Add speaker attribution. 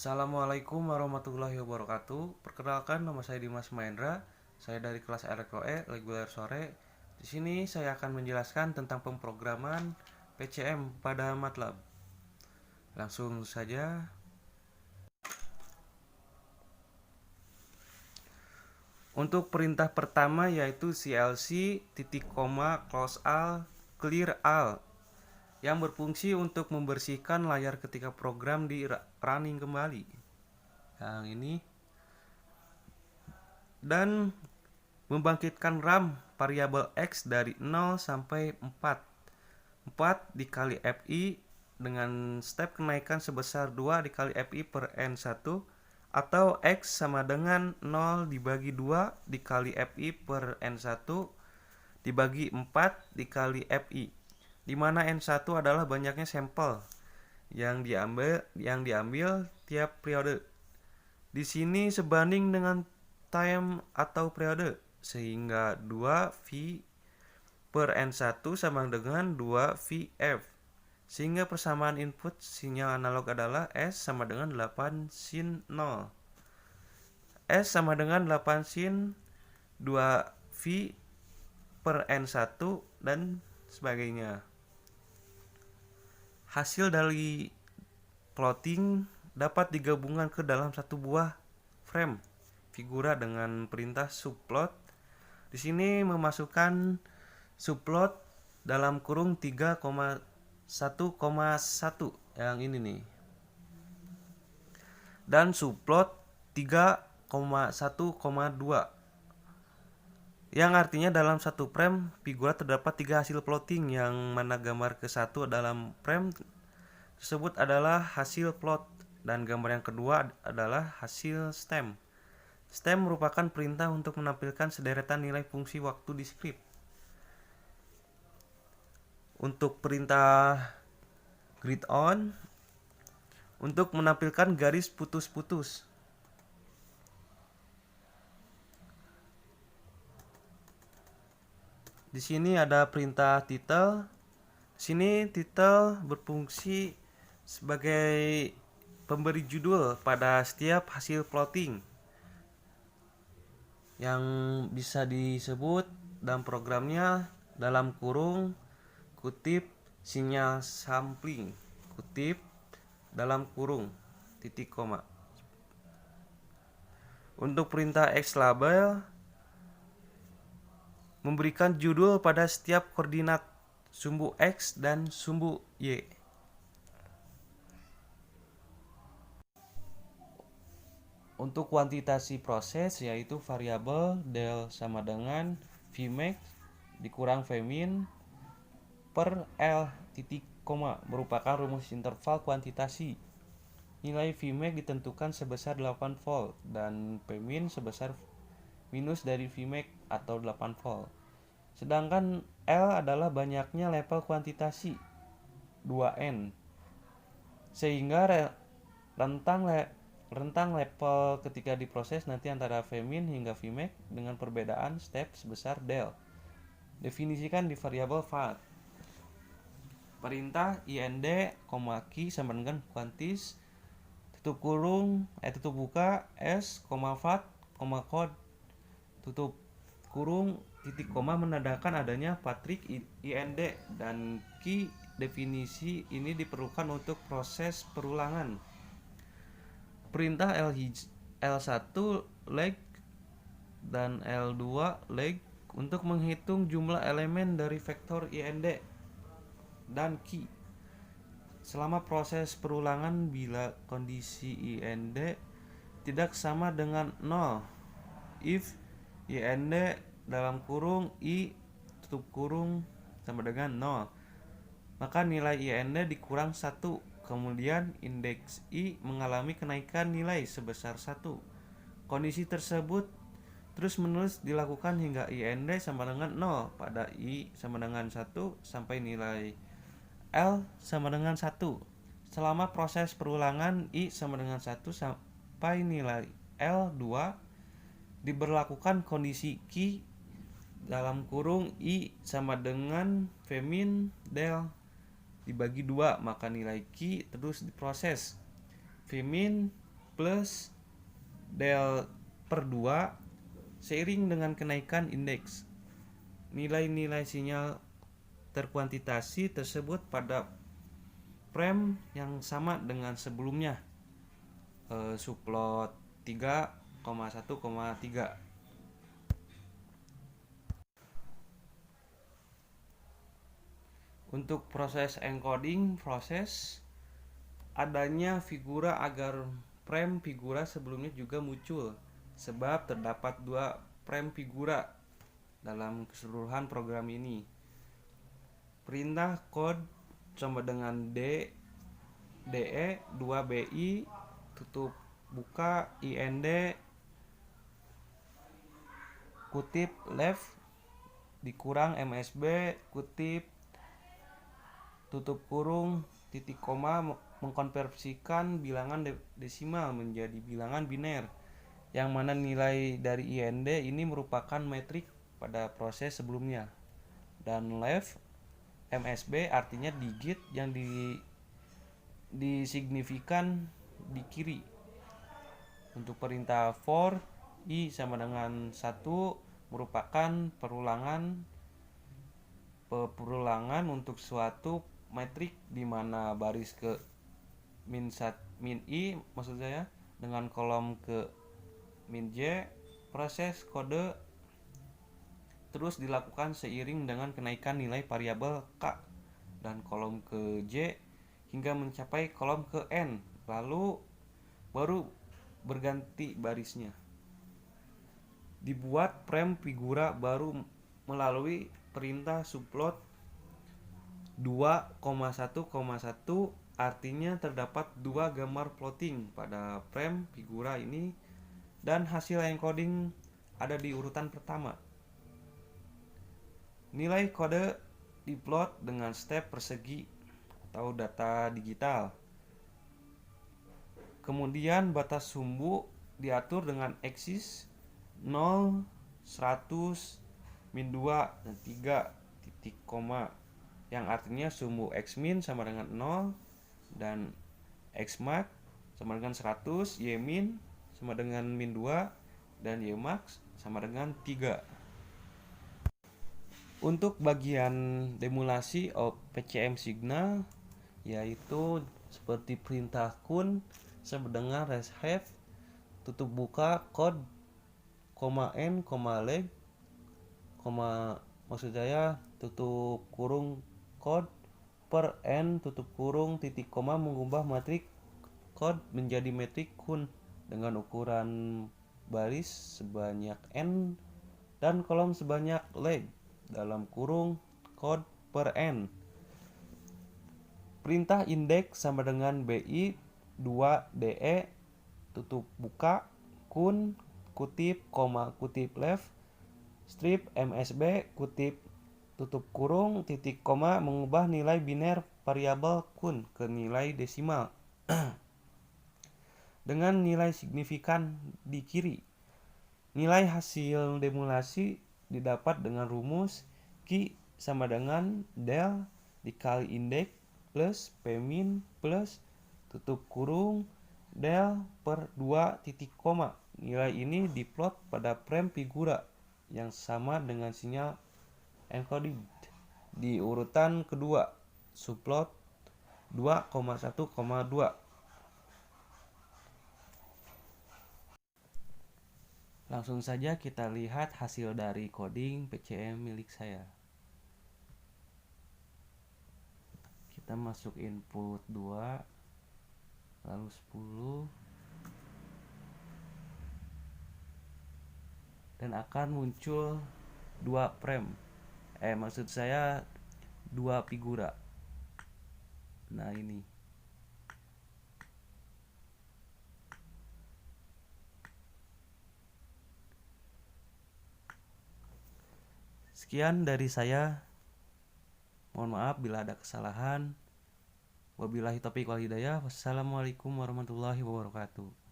Speaker 1: Assalamualaikum warahmatullahi wabarakatuh. Perkenalkan, nama saya Dimas Mahendra. Saya dari kelas Elektro E reguler sore. Di sini saya akan menjelaskan tentang pemrograman PCM pada MATLAB. Langsung saja. Untuk perintah pertama yaitu CLC titik koma close all clear all yang berfungsi untuk membersihkan layar ketika program di running kembali. Yang ini dan membangkitkan RAM variabel X dari 0 sampai 4. 4 dikali FI dengan step kenaikan sebesar 2 dikali FI per N1 atau X sama dengan 0 dibagi 2 dikali FI per N1 dibagi 4 dikali FI, di mana N1 adalah banyaknya sampel yang diambil tiap periode. Di sini sebanding dengan time atau periode, sehingga 2V per N1 sama dengan 2VF, sehingga persamaan input sinyal analog adalah S sama dengan 8 sin 0. S sama dengan 8 sin 2V per N1 dan sebagainya. Hasil dari plotting dapat digabungkan ke dalam satu buah frame figura dengan perintah subplot. Di sini memasukkan subplot dalam kurung 3,1,1 yang ini nih. Dan subplot 3,1,2 yang artinya dalam satu frame figura terdapat 3 hasil plotting, yang mana gambar ke-1 dalam frame tersebut adalah hasil plot dan gambar yang kedua adalah hasil stem. Stem merupakan perintah untuk menampilkan sederetan nilai fungsi waktu di script. Untuk perintah grid on untuk menampilkan garis putus-putus. Di sini ada perintah title. Di sini title berfungsi sebagai pemberi judul pada setiap hasil plotting yang bisa disebut dalam programnya dalam kurung kutip sinyal sampling kutip dalam kurung titik koma. Untuk perintah X label memberikan judul pada setiap koordinat sumbu X dan sumbu Y. Untuk kuantitasi proses yaitu variabel del sama dengan Vmax dikurang Vmin per L titik koma merupakan rumus interval kuantitasi. Nilai Vmax ditentukan sebesar 8 volt dan Vmin sebesar minus dari Vmax atau 8 volt. Sedangkan L adalah banyaknya level kuantitasi 2N, sehingga rentang level ketika diproses nanti antara Vmin hingga Vmax dengan perbedaan step sebesar del. Definisikan di variabel var. Perintah ind, key sama dengan quantis tutup kurung tutup buka s, vat, code tutup kurung titik koma menandakan adanya Patrick ind, dan key definisi ini diperlukan untuk proses perulangan. Perintah L1 leg dan L2 leg untuk menghitung jumlah elemen dari vektor ind dan key selama proses perulangan bila kondisi ind tidak sama dengan 0. If ind dalam kurung i tutup kurung sama dengan 0, maka nilai ind dikurang 1. Kemudian indeks i mengalami kenaikan nilai sebesar 1. Kondisi tersebut terus menerus dilakukan hingga ind sama dengan 0 pada i sama dengan 1 sampai nilai L sama dengan 1. Selama proses perulangan I sama dengan 1 sampai nilai L2 diberlakukan kondisi key dalam kurung I sama dengan Vmin del dibagi 2, maka nilai key terus diproses. Vmin plus del per 2 seiring dengan kenaikan indeks. Nilai-nilai sinyal terkuantitasi tersebut pada frame yang sama dengan sebelumnya, subplot 3,1,3. Untuk proses encoding, adanya figura agar frame figura sebelumnya juga muncul, sebab terdapat 2 frame figura dalam keseluruhan program ini. Perintah code sama dengan DE 2BI tutup buka IND kutip left dikurang MSB kutip tutup kurung titik koma mengkonversikan bilangan desimal menjadi bilangan biner, yang mana nilai dari IND ini merupakan metrik pada proses sebelumnya, dan left MSB artinya digit yang disignifikan di kiri. Untuk perintah for I sama dengan 1 merupakan perulangan untuk suatu metrik di mana baris ke min I maksud saya dengan kolom ke min J. Proses kode terus dilakukan seiring dengan kenaikan nilai variabel K dan kolom ke J hingga mencapai kolom ke N, lalu baru berganti barisnya. Dibuat frame figura baru melalui perintah subplot 2,1,1, artinya terdapat 2 gambar plotting pada frame figura ini dan hasil encoding ada di urutan pertama. Nilai kode diplot dengan step persegi atau data digital. Kemudian batas sumbu diatur dengan eksis 0, 100, min 2, dan 3 titik koma, yang artinya sumbu x min sama dengan 0 dan x max sama dengan 100, y min sama dengan min 2 dan y max sama dengan 3. Untuk bagian demulasi PCM signal, yaitu seperti perintah kun sama dengan reshape tutup buka code n, leg, maksud saya tutup kurung code per n tutup kurung titik koma mengubah matrik code menjadi metrik kun dengan ukuran baris sebanyak n dan kolom sebanyak leg dalam kurung code per n. Perintah indeks sama dengan BI 2DE tutup buka kun kutip koma kutip left strip MSB kutip tutup kurung titik koma mengubah nilai biner variabel kun ke nilai desimal dengan nilai signifikan di kiri. Nilai hasil demulasi didapat dengan rumus Q sama dengan del dikali indeks plus P min plus tutup kurung del per 2 titik koma. Nilai ini diplot pada frame figura yang sama dengan sinyal encoding di urutan kedua, subplot 2,1,2. Langsung saja kita lihat hasil dari coding PCM milik saya. Kita masuk input 2, lalu 10, dan akan muncul 2 frame. Maksud saya 2 figura. Nah, ini. Sekian dari saya. Mohon maaf bila ada kesalahan. Wabillahi taufiq wal hidayah. Wassalamualaikum warahmatullahi wabarakatuh.